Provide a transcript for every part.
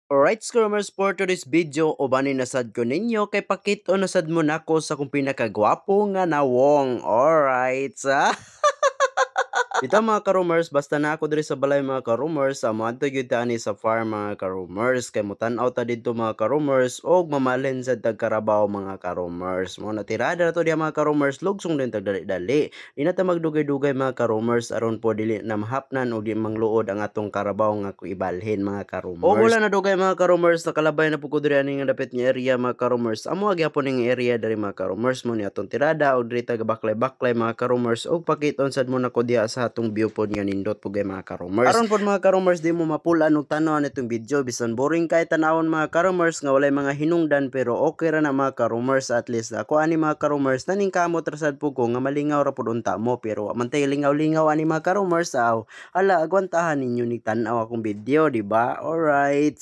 Alright, Scrummers, for today's video, ubanin nasad ko ninyo kay pakito nasad mo nako sa kung pinakagwapo nga nawong. Alright, sa ito mga ka-roomers, basta na ako diri sa balay mga ka-roomers, amo adto gyud ta ani sa farm mga ka-roomers, kay mutan-aw ta didto mga ka-roomers og mamalin sa tagkarabaw mga ka-roomers. Mo natirada na to diha mga ka-roomers, lugsong din tagdali-dali. Di na ta magdugay-dugay mga ka-roomers aron po dili na mahapnan og di mangluod ang atong karabaw nga ibalhin mga ka-roomers. O wala na dugay mga ka-roomers, nakalabay na po ko diri ani nga dapit nga area mga ka-roomers. Amo gyapon ning area diri mga ka-roomers mo ni atong tirada og diri tagabaklay-baklay mga ka-roomers og pakiton sad mo nako diha sa atong view pod nga nindot po mga ka-roomers. Aron pod mga ka-roomers di mo mapulan og tanaw nitong video bisan boring kay tanawon mga ka-roomers nga walay mga hinungdan pero okay ra na mga ka-roomers at least ako ani mga ka-roomers naning kamot rasad po ko nga malingaw ra pod unta mo pero man tay lingaw-lingaw ani mga ka-roomers aw hala agwantahan ninyo ni tanaw akong video di ba? Alright.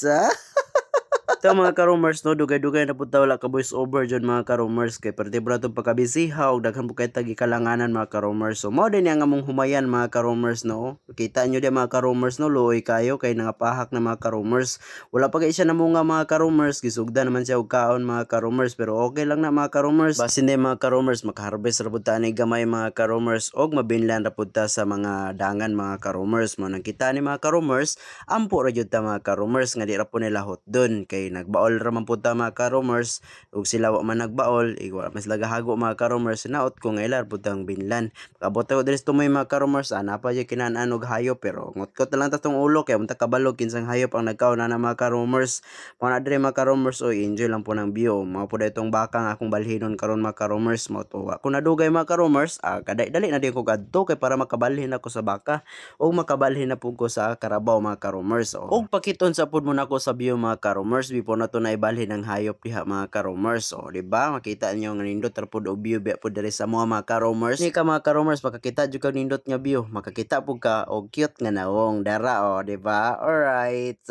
Ito mga ka-roomers no, dugay-dugay na punta wala ka voice over dyan mga ka-roomers kay partibra itong pagkabisiha o daghan po kayo tagi kalanganan mga ka-roomers. So mo din yung among humayan mga ka-roomers no. Kita nyo din mga ka-roomers no, luoy kayo kay nangapahak na mga ka-roomers. Wala pa kayo siya na mga ka-roomers, gisugda naman siya og kaon mga ka-roomers pero okay lang na mga ka-roomers. Basin din mga ka-roomers, makaharvest ra pud ta ni gamay mga ka-roomers og mabinlan ra pud ta sa mga dangan mga ka-roomers. Mo nang kita ni mga ka-roomers, ampo ra jud ta mga ka-roomers nga di ra po nila hot dun kay nagbaol ra man pud ta mga ka-roomers ug sila wa man nagbaol igwa mas lagahago mga ka-roomers naot ko nga ilar pud tang binlan kabot ko diri tumoy mga ka-roomers ana pa jud kinaan og hayop pero ngotkot na lang ta tong ulo kay unta kabalog kinsang hayop ang nagkaon na mga ka-roomers mo na diri mga ka-roomers o enjoy lang po ng view mao pud itong baka nga akong balhinon karon mga ka-roomers mo to ako nadugay mga ka-roomers kaday dali na di ko kadto kay para makabalhin ako sa baka o makabalhin na pud ko sa karabaw mga ka-roomers og pakiton sa pud mo nako sa view mga ka-roomers before na to na ibalhin ng hayop diha mga ka-roomers. O di ba makita niyo nga nindot ra pud og view biya pud diri sa mga ka-roomers. Ni ka mga ka-roomers makakita jud kag nindot nga view, makakita pud ka og cute nga nawong dara o di ba? Alright.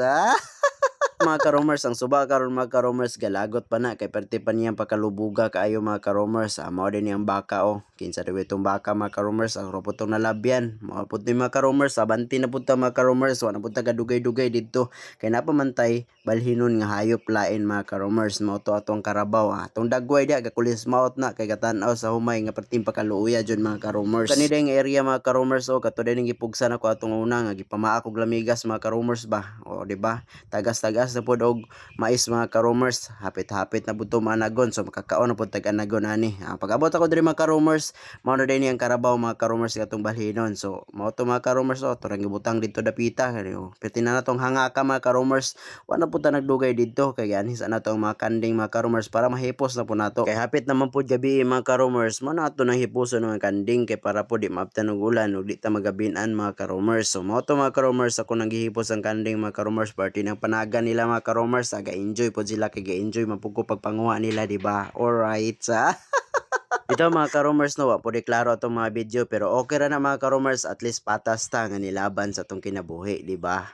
Mga ka-roomers ang suba karon mga ka-roomers galagot pa na kay perti pa niyang pakalubuga kaayo mga ka-roomers mao din yang baka kinsa daw itong baka mga ka-roomers ang robotong nalabyan mao pud ni mga ka-roomers abanti na pud ta mga ka-roomers wa na pud ta gadugay-dugay didto kay napamantay balhinon nga hayop lain mga ka-roomers mao to atong karabaw atong dagway dia gakulis maot na kay gatan-aw sa humay nga perting pakaluuya jud mga ka-roomers kani ding area mga ka-roomers kato din gipugsan ako atong una nga gipamaak og lamigas mga ka-roomers ba o di ba tagas-tagas na pod og mais mga ka-roomers hapit-hapit na pud to managon so makakaon na pud tag-anagon ani pag-abot ako diri mga ka-roomers mao na din yang karabaw mga ka-roomers katong balhinon so mao to mga ka-roomers turang gibutang dito dapita kaniyo piti na natong hanga ka mga ka-roomers wa na pud ta nagdugay didto kay ganis na natong mga kanding mga ka-roomers para mahipos na pud nato kay hapit naman pud gabi mga ka-roomers mo na ato nang hipuson ng kanding kay para pud di maabtan og ulan ug di ta magabinan mga ka-roomers so mao to mga ka-roomers ako nang gihipos ang kanding mga ka-roomers party ng panagan nila mga ka-roomers ga-enjoy po sila kay ga-enjoy man pud ko pagpanguha nila di ba alright sa ito mga ka-roomers no wa po klaro atong mga video pero okay ra na mga ka-roomers at least patas ta nga nilaban sa atong kinabuhi di ba